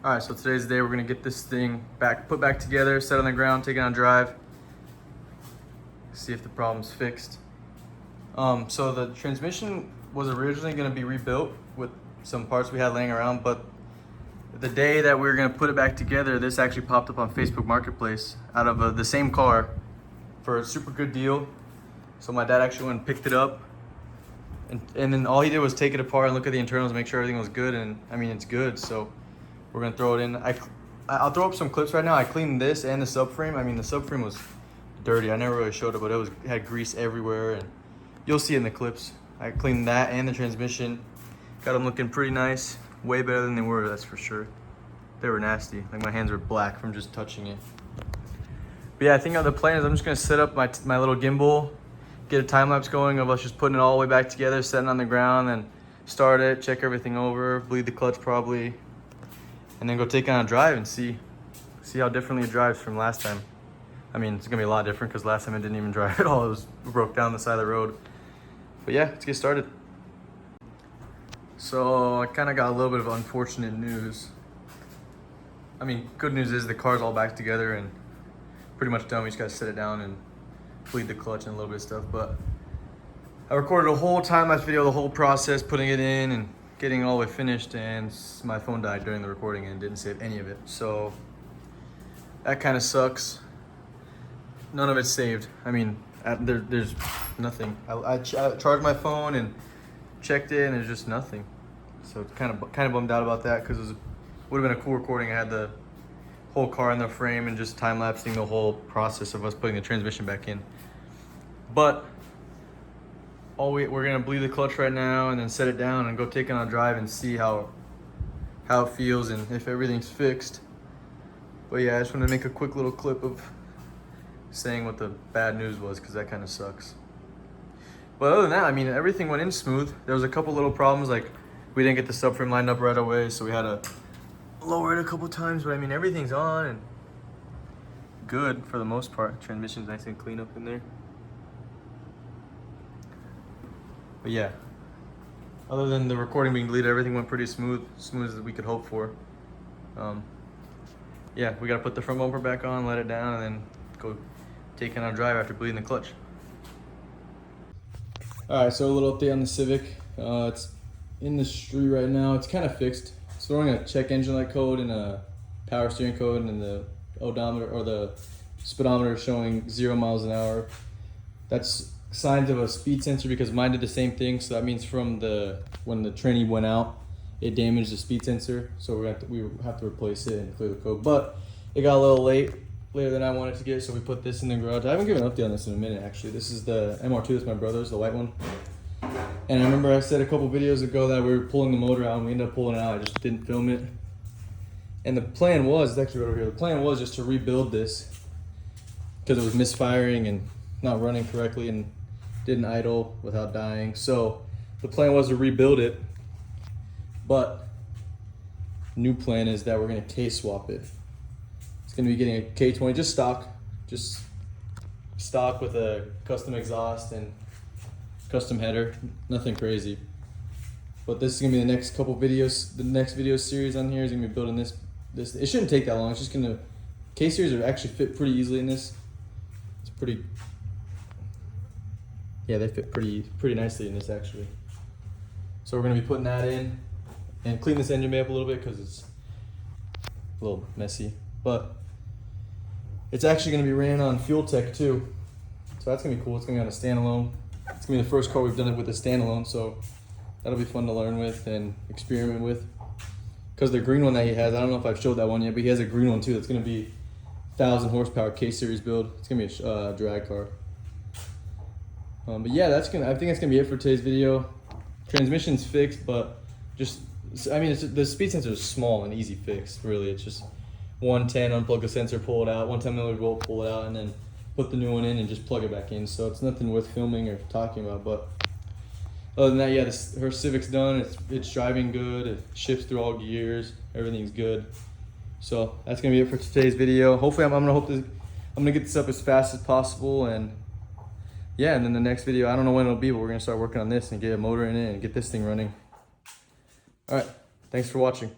All right, so today's the day we're gonna get this thing put back together, set on the ground, take it on drive, see if the problem's fixed. So the transmission was originally gonna be rebuilt with some parts we had laying around, but the day that we were gonna put it back together, this actually popped up on Facebook Marketplace out of the same car for a super good deal. So my dad actually went and picked it up, and then all he did was take it apart and look at the internals, make sure everything was good, and I mean it's good. So we're gonna throw it in. I'll throw up some clips right now. I cleaned this and the subframe. I mean, the subframe was dirty. I never really showed it, but it had grease everywhere, and you'll see in the clips. I cleaned that and the transmission. Got them looking pretty nice. Way better than they were, that's for sure. They were nasty. Like my hands were black from just touching it. But yeah, I think the plan is I'm just gonna set up my little gimbal, get a time lapse going of us just putting it all the way back together, setting on the ground, and start it, check everything over, bleed the clutch probably, and then go take it on a drive and see how differently it drives from last time. I mean, it's gonna be a lot different because last time it didn't even drive at all. It broke down the side of the road. But yeah, let's get started. So I kind of got a little bit of unfortunate news. I mean, good news is the car's all back together and pretty much done. We just gotta set it down and bleed the clutch and a little bit of stuff. But I recorded a whole time-lapse video, the whole process, putting it in and getting it all the way finished, and my phone died during the recording and didn't save any of it. So that kind of sucks. None of it's saved. I mean, there's nothing. I charged my phone and checked it, and there's just nothing. So kind of bummed out about that because it would have been a cool recording. I had the whole car in the frame and just time-lapsing the whole process of us putting the transmission back in. But we're gonna bleed the clutch right now and then set it down and go take it on a drive and see how it feels and if everything's fixed. But yeah, I just want to make a quick little clip of saying what the bad news was because that kind of sucks. But other than that, I mean, everything went in smooth. There was a couple little problems, like we didn't get the subframe lined up right away, so we had to lower it a couple times. But I mean, everything's on and good for the most part. Transmission's nice and clean up in there. But yeah, other than the recording being deleted, everything went pretty smooth as we could hope for. Yeah, we gotta put the front bumper back on, let it down, and then go take it on a drive after bleeding the clutch. All right, so a little update on the Civic. It's in the street right now. It's kind of fixed. It's throwing a check engine light code and a power steering code, and the odometer or the speedometer showing 0 miles an hour. That's signs of a speed sensor because mine did the same thing. So that means from when the tranny went out, it damaged the speed sensor. So we have to replace it and clear the code. But it got a little later than I wanted to get, so we put this in the garage. I haven't given an update on this in a minute actually. This is the MR2, that's my brother's, the white one. And I remember I said a couple videos ago that we were pulling the motor out and we ended up pulling it out. I just didn't film it. And the plan was, it's actually right over here, the plan was just to rebuild this because it was misfiring and not running correctly and didn't idle without dying. So the plan was to rebuild it, but new plan is that we're gonna case swap it. It's gonna be getting a K20, just stock with a custom exhaust and custom header, nothing crazy. But this is gonna be the next couple videos. The next video series on here is gonna be building this. It shouldn't take that long. It's just gonna, K-series will actually fit pretty easily in this. It's pretty, yeah, they fit pretty nicely in this actually. So we're gonna be putting that in and clean this engine bay up a little bit because it's a little messy. But it's actually gonna be ran on Fuel Tech too. So that's gonna be cool. It's gonna be on a standalone. It's gonna be the first car we've done it with a standalone, so that'll be fun to learn with and experiment with. Because the green one that he has, I don't know if I've showed that one yet, but he has a green one too. That's gonna be 1,000 horsepower K-series build. It's gonna be a drag car. But yeah, I think that's gonna be it for today's video. Transmission's fixed, but I mean, the speed sensor is small and easy fix. Really, it's just 110, unplug the sensor, pull it out. 110 millimeter volt, pull it out, and then put the new one in and just plug it back in. So it's nothing worth filming or talking about. But other than that, yeah, her Civic's done. It's driving good. It shifts through all gears. Everything's good. So that's gonna be it for today's video. Hopefully, I'm gonna get this up as fast as possible, and yeah, and then the next video, I don't know when it'll be, but we're gonna start working on this and get a motor in it and get this thing running. All right, thanks for watching.